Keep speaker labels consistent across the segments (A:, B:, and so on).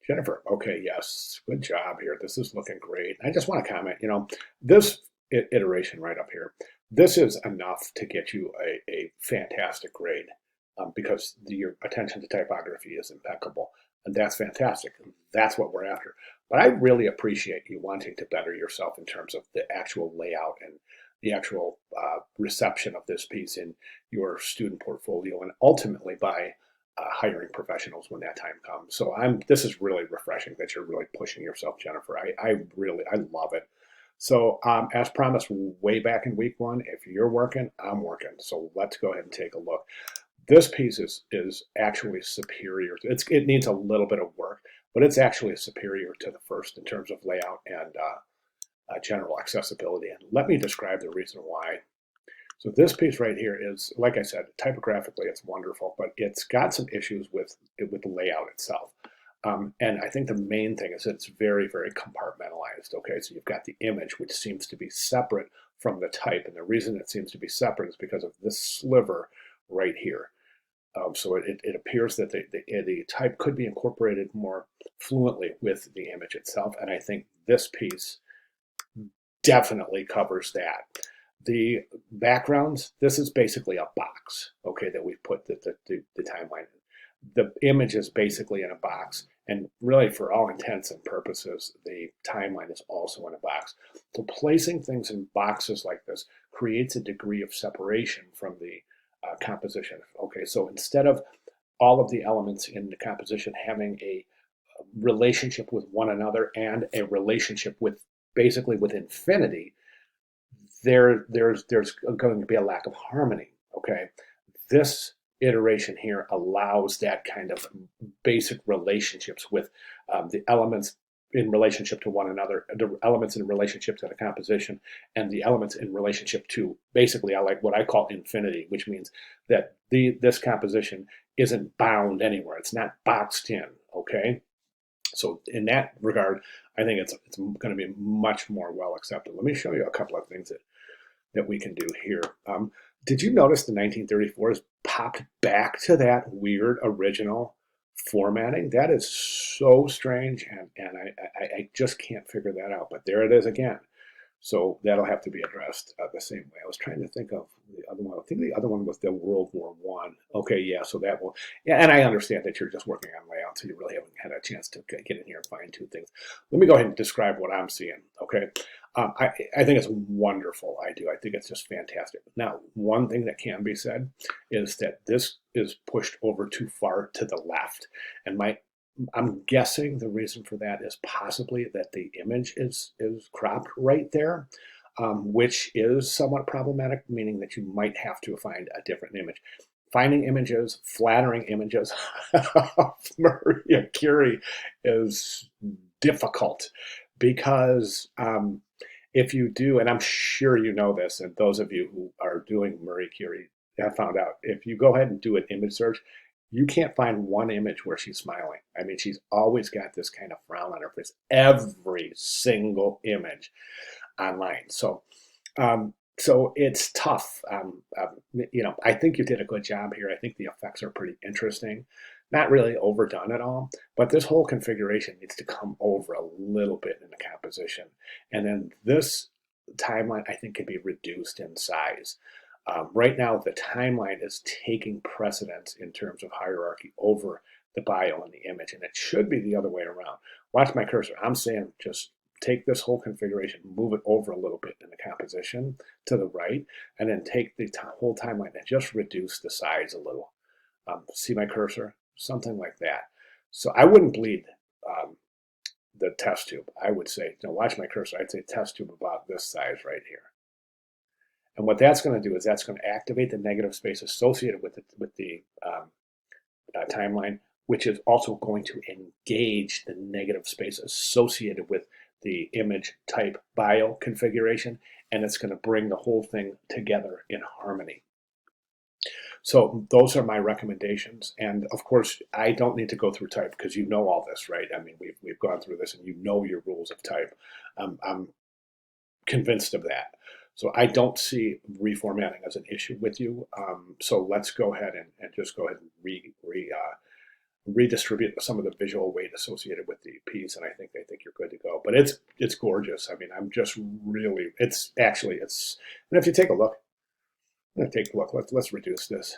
A: Jennifer, okay, yes, good job here. This is looking great. I just want to comment, this iteration right up here, this is enough to get you a fantastic grade because your attention to typography is impeccable. And that's fantastic. That's what we're after. But I really appreciate you wanting to better yourself in terms of the actual layout and the actual reception of this piece in your student portfolio and ultimately by hiring professionals when that time comes. So this is really refreshing that you're really pushing yourself, Jennifer. I love it. So as promised way back in week one, if you're working, I'm working. So let's go ahead and take a look. This piece is actually superior. It needs a little bit of work, but it's actually superior to the first in terms of layout and general accessibility. And let me describe the reason why. So this piece right here is, like I said, typographically it's wonderful, but it's got some issues with the layout itself. And I think the main thing is it's very, very compartmentalized. Okay, so you've got the image, which seems to be separate from the type. And the reason it seems to be separate is because of this sliver right here. So it appears that the type could be incorporated more fluently with the image itself. And I think this piece definitely covers that. The backgrounds, this is basically a box, okay, that we've put the timeline in. The image is basically in a box, and really for all intents and purposes, the timeline is also in a box. So placing things in boxes like this creates a degree of separation from the composition. Okay, so instead of all of the elements in the composition having a relationship with one another and a relationship with basically with infinity, there's going to be a lack of harmony. Okay, this iteration here allows that kind of basic relationships with the elements in relationship to one another, the elements in relationship to the composition, and the elements in relationship to basically I like what I call infinity, which means that this composition isn't bound anywhere. It's not boxed in. Okay, so in that regard, I think it's going to be much more well accepted. Let me show you a couple of things that we can do here. Did you notice the 1934 is popped back to that weird original formatting? That is so strange, and I just can't figure that out. But there it is again. So that'll have to be addressed the same way. I was trying to think of the other one. I think the other one was the World War One. Okay, yeah, so that will, yeah, and I understand that you're just working on layout, so you really haven't had a chance to get in here and fine tune things. Let me go ahead and describe what I'm seeing. Okay, I think it's wonderful. I do. I think it's just fantastic. Now, one thing that can be said is that this is pushed over too far to the left, and I'm guessing the reason for that is possibly that the image is cropped right there, which is somewhat problematic, meaning that you might have to find a different image. Finding images, flattering images of Maria Curie is difficult because if you do, and I'm sure you know this, and those of you who are doing Marie Curie have found out, if you go ahead and do an image search, you can't find one image where she's smiling. I mean, she's always got this kind of frown on her face, every single image online. So it's tough. I think you did a good job here. I think the effects are pretty interesting. Not really overdone at all, but this whole configuration needs to come over a little bit in the composition. And then this timeline, I think, can be reduced in size. Right now, the timeline is taking precedence in terms of hierarchy over the bio and the image, and it should be the other way around. Watch my cursor. I'm saying just take this whole configuration, move it over a little bit in the composition to the right, and then take the whole timeline and just reduce the size a little. See my cursor? Something like that. So I wouldn't bleed the test tube. I would say, watch my cursor. I'd say test tube about this size right here. And what that's going to do is that's going to activate the negative space associated with the timeline, which is also going to engage the negative space associated with the image type bio configuration, and it's going to bring the whole thing together in harmony. So those are my recommendations. And of course, I don't need to go through type because you know all this, right? I mean, we've gone through this and you know your rules of type. I'm convinced of that. So I don't see reformatting as an issue with you. So let's go ahead and just go ahead and redistribute some of the visual weight associated with the piece, and I think you're good to go. But it's gorgeous. I mean, I'm just really, it's actually, it's, and if you take a look, I'm gonna take a look. Let's reduce this.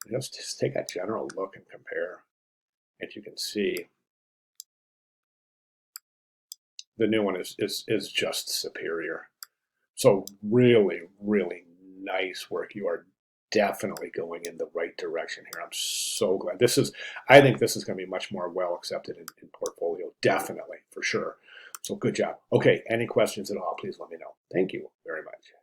A: Just take a general look and compare. And you can see the new one is just superior. So really, really nice work. You are definitely going in the right direction here. I'm so glad. I think this is going to be much more well accepted in portfolio. Definitely, for sure. So good job. Okay, any questions at all, please let me know. Thank you very much.